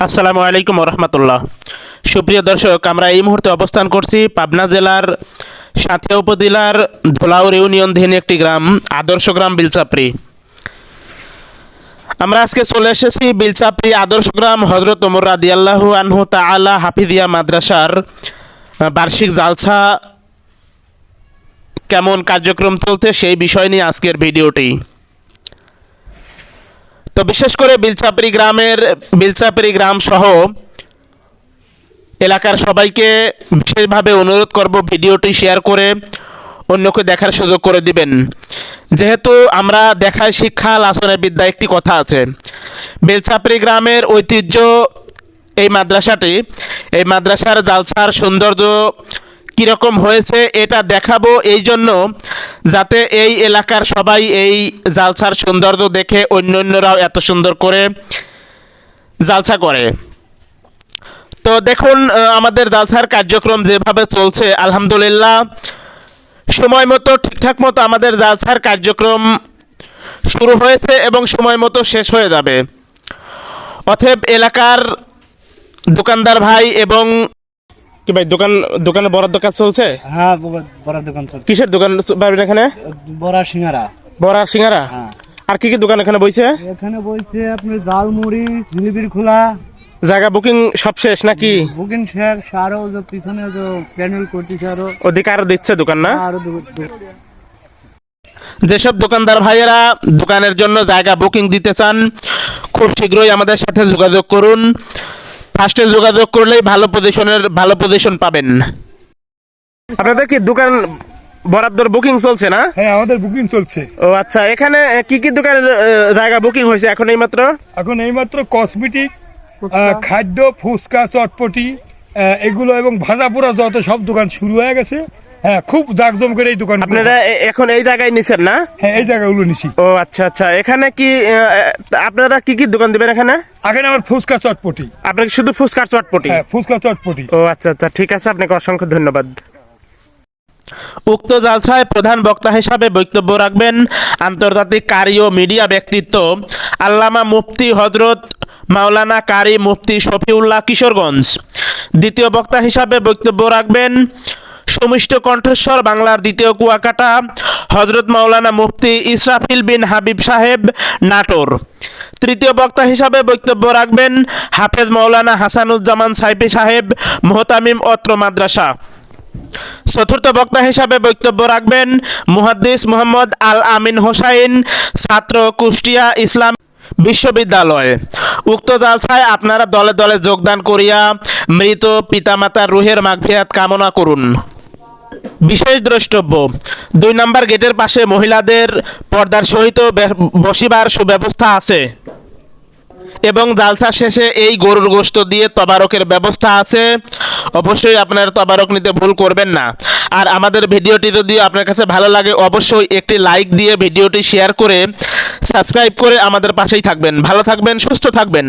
আসসালামু আলাইকুম রহমতুল্লাহ। সুপ্রিয় দর্শক, আমরা এই মুহূর্তে অবস্থান করছি পাবনা জেলার সাঁথিয়া উপজেলার ধোলাউর ইউনিয়নধীন একটি গ্রাম, আদর্শ গ্রাম বিলচাপড়ি। আমরা আজকে চলে এসেছি বিলচাপড়ি আদর্শ গ্রাম হজরত ওমর রাদিয়াল্লাহু আনহু তাআলা হাফিজিয়া মাদ্রাসার বার্ষিক জালসা কেমন কার্যক্রম চলছে সেই বিষয় নিয়ে আজকের ভিডিওটি। তো বিশেষ করে বিলচাপড়ি গ্রাম সহ এলাকার সবাইকে বিশেষভাবে অনুরোধ করব ভিডিওটি শেয়ার করে অন্যকে দেখার সুযোগ করে দিবেন। যেহেতু আমরা দেখায় শিক্ষা লাসনে বিদ্যা একটি কথা আছে। বেলচাপড়ি গ্রামের ঐতিহ্য এই মাদ্রাসার জালসার সৌন্দর্য কীরকম হয়েছে এটা দেখাবো, এই জন্য যাতে এই এলাকার সবাই এই জালসার সৌন্দর্য দেখে অন্যান্যরাও এত সুন্দর করে জালসা করে। তো দেখুন, আমাদের জালসার কার্যক্রম যেভাবে চলছে, আলহামদুলিল্লাহ সময় মতো ঠিকঠাক মতো আমাদের জালসার কার্যক্রম শুরু হয়েছে এবং সময় মতো শেষ হয়ে যাবে। অতএব এলাকার দোকানদার ভাই এবং কি ভাই, দোকানে বরাদ্দ কাজ চলছে? হ্যাঁ, বড় দোকান চলছে। কিসের দোকান পাবেন এখানে? বড়া সিঙ্গারা। বড়া সিঙ্গারা? হ্যাঁ। আর কি কি দোকান এখানে বইছে? এখানে বইছে আপনার ঝালমুড়ি, জিলিপির খোলা। জায়গা বুকিং সব শেষ নাকি? বুকিং শেষ, আরো যে পিছনে যে প্যানেল করতেছে আরো ওদিকে আরো দিচ্ছে দোকান না? আরো যেসব দোকানদার ভাইয়েরা দোকানের জন্য জায়গা বুকিং দিতে চান, খুব শীঘ্রই আমাদের সাথে যোগাযোগ করুন। ফার্স্টে যোগাযোগ করলেই ভালো পজিশন পাবেন। আপনাদের কি দোকান বরাদ্দর বুকিং চলছে না? হ্যাঁ, আমাদের বুকিং চলছে। ও আচ্ছা, এখানে কি কি দোকানের জায়গা বুকিং হয়েছে এখন এইমাত্র? এখন এইমাত্র কসমেটিক, খাদ্য, ফুচকা, চটপটি এগুলো এবং ভাজা পোড়া যত সব দোকান শুরু হয়ে গেছে। হ্যাঁ, খুব জাকজম করে এই দোকান। আপনারা এখন এই জায়গায় নিছেন না? হ্যাঁ, এই জায়গাগুলো নিছি। ও আচ্ছা আচ্ছা, এখানে কি আপনারা কি কি দোকান দিবেন এখানে? এখানে আমার ফুচকা চটপটি। আপনাকে শুধু ফুচকার চটপটি? হ্যাঁ, ফুচকা চটপটি। ও আচ্ছা আচ্ছা, ঠিক আছে, আপনাকে অসংখ্য ধন্যবাদ। উক্ত জালসায় প্রধান বক্তা হিসাবে বক্তব্য রাখবেন আন্তর্জাতিক কারি ও মিডিয়া ব্যক্তিত্ব আল্লামা মুফতি হজরত মাওলানা কারি মুফতি শফিউল্লাহ কিশোরগঞ্জ। দ্বিতীয় বক্তা হিসাবে বক্তব্য রাখবেন সুমিষ্ট কণ্ঠস্বর বাংলার দ্বিতীয় কুয়াকাটা হজরত মাওলানা মুফতি ইসরাফিল বিন হাবিব সাহেব নাটোর। তৃতীয় বক্তা হিসাবে বক্তব্য রাখবেন হাফেজ মাওলানা হাসানুজ্জামান সাইফি সাহেব মোহতামিম অত্র মাদ্রাসা। চতুর্থ বক্তা হিসাবে বক্তব্য রাখবেন মুহাদ্দিস মোহাম্মদ আল আমিন হোসাইন, ছাত্র কুষ্টিয়া ইসলাম বিশ্ববিদ্যালয়। উক্ত জালসায় আপনারা দলে দলে যোগদান করিয়া মৃত পিতামাতার রুহের মাগফিরাত কামনা করুন। বিশেষ দ্রষ্টব্য, 2 নম্বর গেটের পাশে মহিলাদের পর্দার সহিত বসিবার সুব্যবস্থা আছে এবং জালসা শেষে এই গরুর গোশত দিয়ে তবারকের ব্যবস্থা আছে। অবশ্যই আপনারা তবারক নিতে ভুল করবেন না। আর আমাদের ভিডিওটি যদি আপনার কাছে ভালো লাগে, অবশ্যই একটি লাইক দিয়ে ভিডিওটি শেয়ার করে সাবস্ক্রাইব করে আমাদের পাশেই থাকবেন। ভালো থাকবেন, সুস্থ থাকবেন।